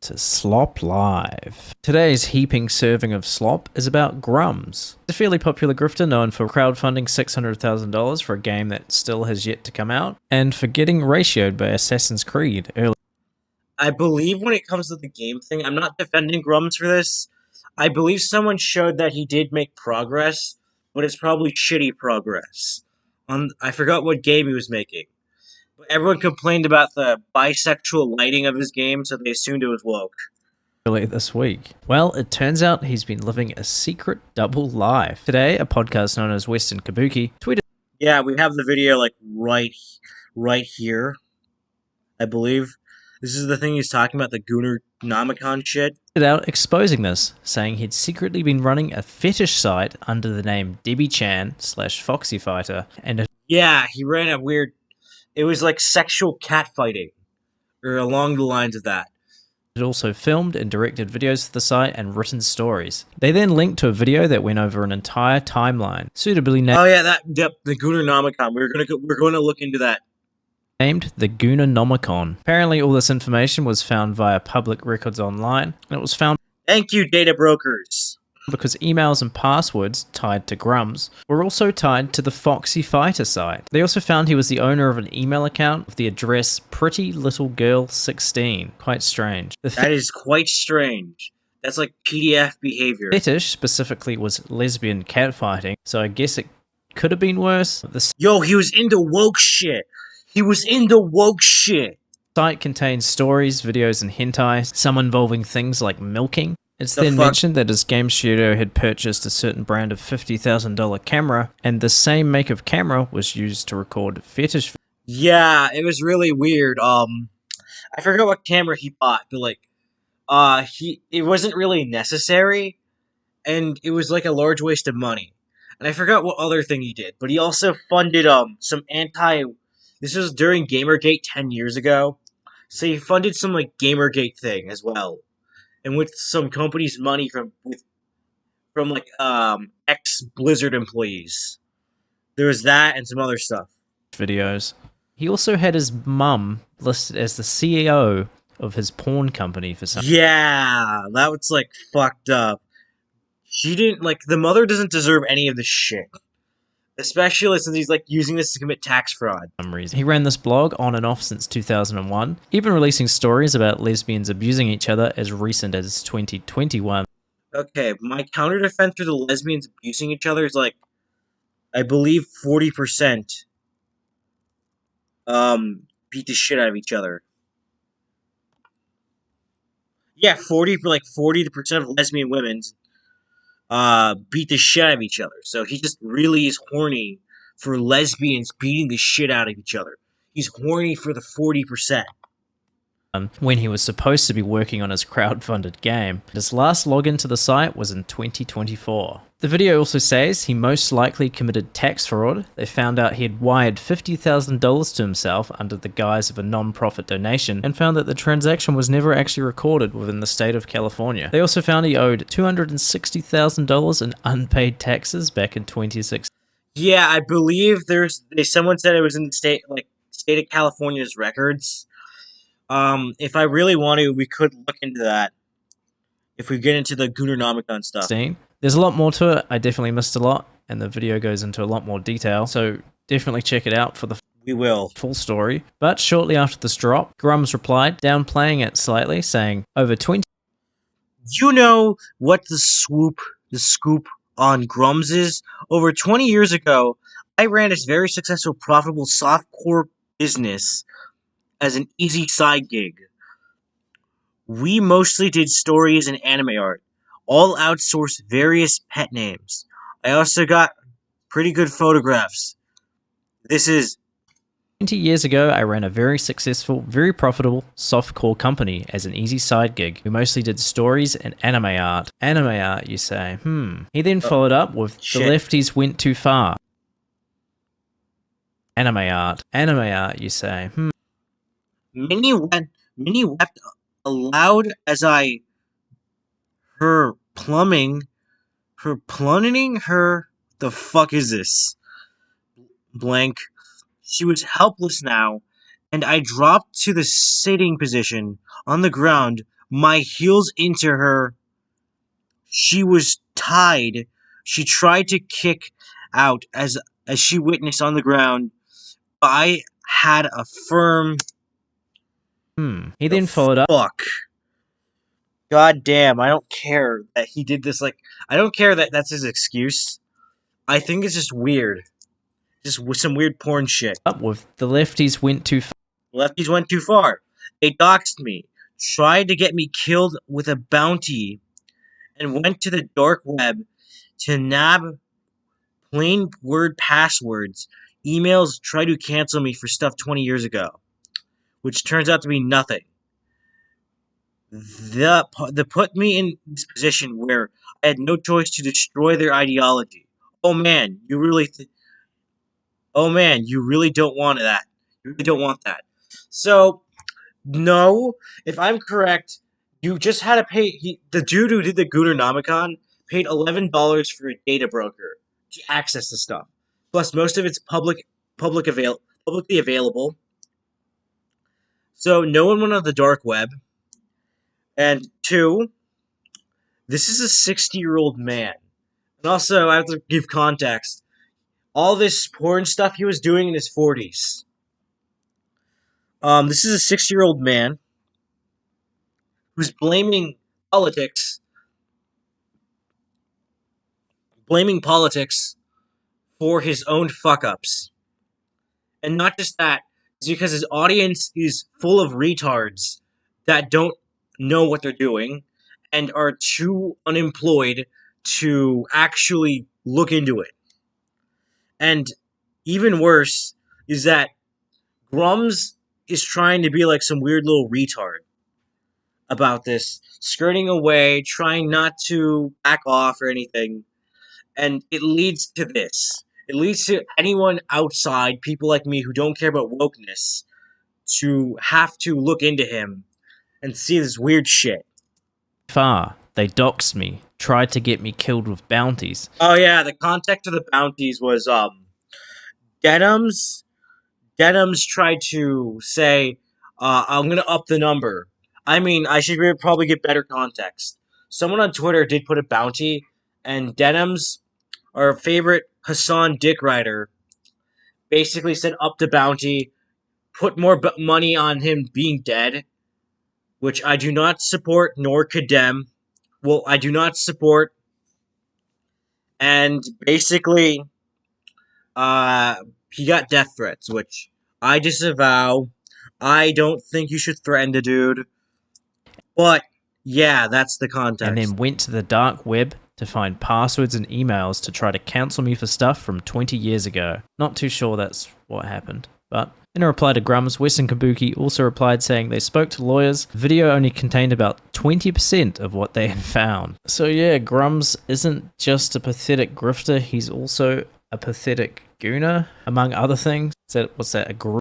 To Slop Live. Today's heaping serving of slop is about grummz. A fairly popular grifter known for crowdfunding $600,000 for a game that still has yet to come out, and for getting ratioed by Assassin's Creed early. I believe when it comes to the game thing, I'm not defending grummz for this. I believe someone showed that he did make progress, but it's probably shitty progress. I forgot what game he was making. But everyone complained about the bisexual lighting of his game, so they assumed it was woke. Early this week. Well, it turns out he's been living a secret double life. Today, a podcast known as Western Kabuki tweeted. Yeah, we have the video like right here, I believe. This is the thing he's talking about, the Goonernomicon shit. Out exposing this, saying he'd secretly been running a fetish site under the name Debbie Chan / Foxy Fighter, and yeah, he ran a weird. It was like sexual catfighting, or along the lines of that. It also filmed and directed videos for the site and written stories. They then linked to a video that went over an entire timeline, suitably named. Oh yeah, the Goonernomicon. We're going to look into that. Named the Goonernomicon. Apparently, all this information was found via public records online, and it was found. Thank you, data brokers. Because emails and passwords tied to grummz were also tied to the Foxy Fighter site. They also found he was the owner of an email account with the address PrettyLittleGirl16. Quite strange. That is quite strange. That's like PDF behavior. Fetish specifically was lesbian catfighting, so I guess it could have been worse. Yo, he was into woke shit. He was into woke shit. The site contains stories, videos, and hentai, some involving things like milking. It's then mentioned that his game studio had purchased a certain brand of $50,000 camera, and the same make of camera was used to record fetish. Yeah, it was really weird. I forgot what camera he bought, but like, it wasn't really necessary, and it was like a large waste of money. And I forgot what other thing he did, but he also funded some This was during Gamergate 10 years ago, so he funded some like Gamergate thing as well. And with some company's money from like ex-Blizzard employees. There was that and some other stuff. Videos. He also had his mum listed as the CEO of his porn company for some. Yeah, that was like fucked up. She didn't the mother doesn't deserve any of this shit. Especially since he's like using this to commit tax fraud. For some reason. He ran this blog on and off since 2001, even releasing stories about lesbians abusing each other as recent as 2021. Okay, my counter defense for the lesbians abusing each other is like, I believe 40% beat the shit out of each other. Yeah, 40% of lesbian women beat the shit out of each other. So he just really is horny for lesbians beating the shit out of each other. He's horny for the 40%. When he was supposed to be working on his crowd-funded game. His last login to the site was in 2024. The video also says he most likely committed tax fraud. They found out he had wired $50,000 to himself under the guise of a non-profit donation, and found that the transaction was never actually recorded within the state of California. They also found he owed $260,000 in unpaid taxes back in 2016. Yeah, I believe someone said it was in the state of California's records. If I really want to, we could look into that. If we get into the Goonernomicon stuff. There's a lot more to it. I definitely missed a lot, and the video goes into a lot more detail. So definitely check it out for the full story. But shortly after this drop, grummz replied, downplaying it slightly, saying, over 20. You know what the scoop on grummz is? Over 20 years ago, I ran this very successful, profitable softcore business as an easy side gig. We mostly did stories and anime art, all outsourced various pet names. I also got pretty good photographs. This is 20 years ago, I ran a very successful, very profitable softcore company as an easy side gig. We mostly did stories and anime art. Anime art, you say? He then followed up with The Lefties Went Too Far. Anime art, you say? Minnie wept aloud as her plummeting, the fuck is this? Blank. She was helpless now, and I dropped to the sitting position on the ground my heels into her. She was tied. She tried to kick out as she witnessed on the ground. I had a firm He the then followed up fuck. God damn, I don't care that he did this. Like, I don't care that that's his excuse. I think it's just weird. Just with some weird porn shit. with the lefties went too far. Lefties went too far. They doxed me, tried to get me killed with a bounty, and went to the dark web to nab plain word passwords. Emails try to cancel me for stuff 20 years ago, which turns out to be nothing. The put me in this position where I had no choice to destroy their ideology. Oh man, you really oh man, you really don't want that. You really don't want that. So, no, if I'm correct, you just had to pay. The dude who did the Guternomicon paid $11 for a data broker to access the stuff. Plus, most of it's publicly available. So no one went on the dark web. And two, this is a 60-year-old man. And also, I have to give context. All this porn stuff he was doing in his 40s. This is a 60-year-old man who's blaming politics for his own fuck ups. And not just that, it's because his audience is full of retards that don't know what they're doing and are too unemployed to actually look into it. And even worse is that grummz is trying to be like some weird little retard about this, skirting away, trying not to back off or anything. And it leads to this. It leads to anyone outside, people like me who don't care about wokeness, to have to look into him and see this weird shit. They doxed me, tried to get me killed with bounties. Oh yeah, the context of the bounties was Denham's tried to say, I'm gonna up the number. I mean, I should probably get better context. Someone on Twitter did put a bounty, and Denham's, our favorite Hassan Dick Rider, basically said up the bounty, put more money on him being dead, which I do not support nor condemn. Well, I do not support. And basically, he got death threats, which I disavow. I don't think you should threaten the dude. But, yeah, that's the context. And then went to the dark web to find passwords and emails to try to cancel me for stuff from 20 years ago. Not too sure that's what happened, but in a reply to grummz, Weston Kabuki also replied saying they spoke to lawyers. The video only contained about 20% of what they had found. So yeah, grummz isn't just a pathetic grifter, he's also a pathetic gooner, among other things. What's that, a